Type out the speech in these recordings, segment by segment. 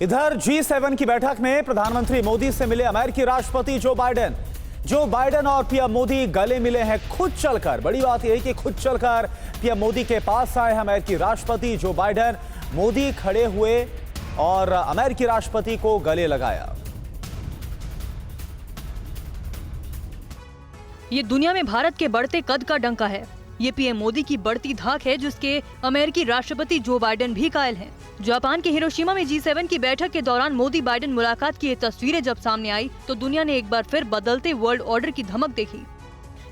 इधर G7 की बैठक में प्रधानमंत्री मोदी से मिले अमेरिकी राष्ट्रपति जो बाइडेन और पीएम मोदी गले मिले हैं खुद चलकर। बड़ी बात यह है कि खुद चलकर पीएम मोदी के पास आए हैं अमेरिकी राष्ट्रपति जो बाइडेन। मोदी खड़े हुए और अमेरिकी राष्ट्रपति को गले लगाया। ये दुनिया में भारत के बढ़ते कद का डंका है। ये पीएम मोदी की बढ़ती धाक है जिसके अमेरिकी राष्ट्रपति जो बाइडेन भी कायल हैं। जापान के हिरोशिमा में G7 की बैठक के दौरान मोदी बाइडेन मुलाकात की ये तस्वीरें जब सामने आई तो दुनिया ने एक बार फिर बदलते वर्ल्ड ऑर्डर की धमक देखी।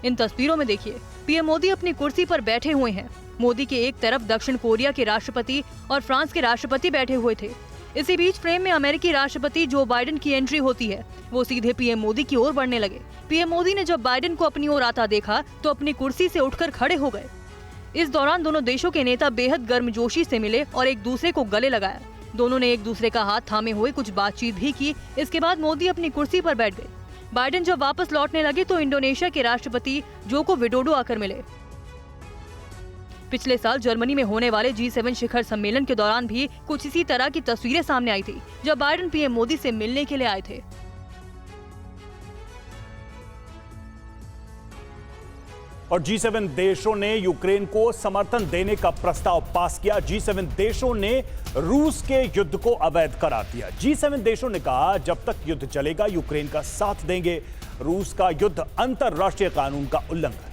इन तस्वीरों में देखिए, पीएम मोदी अपनी कुर्सी पर बैठे हुए हैं। मोदी के एक तरफ दक्षिण कोरिया के राष्ट्रपति और फ्रांस के राष्ट्रपति बैठे हुए थे। इसी बीच फ्रेम में अमेरिकी राष्ट्रपति जो बाइडेन की एंट्री होती है। वो सीधे पीएम मोदी की ओर बढ़ने लगे। पीएम मोदी ने जब बाइडेन को अपनी ओर आता देखा तो अपनी कुर्सी से उठकर खड़े हो गए। इस दौरान दोनों देशों के नेता बेहद गर्मजोशी से मिले और एक दूसरे को गले लगाया। दोनों ने एक दूसरे का हाथ थामे हुए कुछ बातचीत भी की। इसके बाद मोदी अपनी कुर्सी पर बैठ गए। बाइडेन जब वापस लौटने लगे तो इंडोनेशिया के राष्ट्रपति जोको विडोडो आकर मिले। पिछले साल जर्मनी में होने वाले G7 शिखर सम्मेलन के दौरान भी कुछ इसी तरह की तस्वीरें सामने आई थी जब बाइडेन पीएम मोदी से मिलने के लिए आए थे। और G7 देशों ने यूक्रेन को समर्थन देने का प्रस्ताव पास किया। G7 देशों ने रूस के युद्ध को अवैध करार दिया। G7 देशों ने कहा जब तक युद्ध चलेगा यूक्रेन का साथ देंगे। रूस का युद्ध अंतरराष्ट्रीय कानून का उल्लंघन।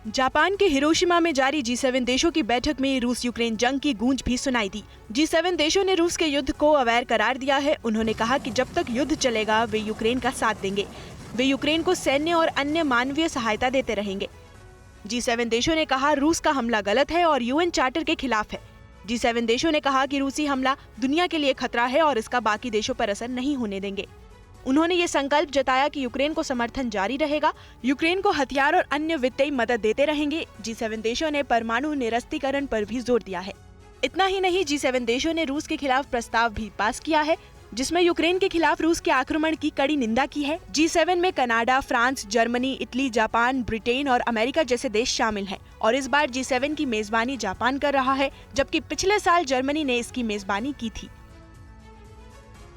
जापान के हिरोशिमा में जारी G7 देशों की बैठक में रूस यूक्रेन जंग की गूंज भी सुनाई दी। G7 देशों ने रूस के युद्ध को अवैध करार दिया है। उन्होंने कहा कि जब तक युद्ध चलेगा वे यूक्रेन का साथ देंगे। वे यूक्रेन को सैन्य और अन्य मानवीय सहायता देते रहेंगे। G7 देशों ने कहा रूस का हमला गलत है और UN चार्टर के खिलाफ है। G7 देशों ने कहा कि रूसी हमला दुनिया के लिए खतरा है और इसका बाकी देशों पर असर नहीं होने देंगे। उन्होंने ये संकल्प जताया कि यूक्रेन को समर्थन जारी रहेगा, यूक्रेन को हथियार और अन्य वित्तीय मदद देते रहेंगे। G7 देशों ने परमाणु निरस्त्रीकरण पर भी जोर दिया है। इतना ही नहीं, G7 देशों ने रूस के खिलाफ प्रस्ताव भी पास किया है जिसमें यूक्रेन के खिलाफ रूस के आक्रमण की कड़ी निंदा की है। G7 में Canada, France, Germany, Italy, Japan, Britain और अमेरिका जैसे देश शामिल हैं और इस बार G7 की मेजबानी जापान कर रहा है, जबकि पिछले साल जर्मनी ने इसकी मेजबानी की थी।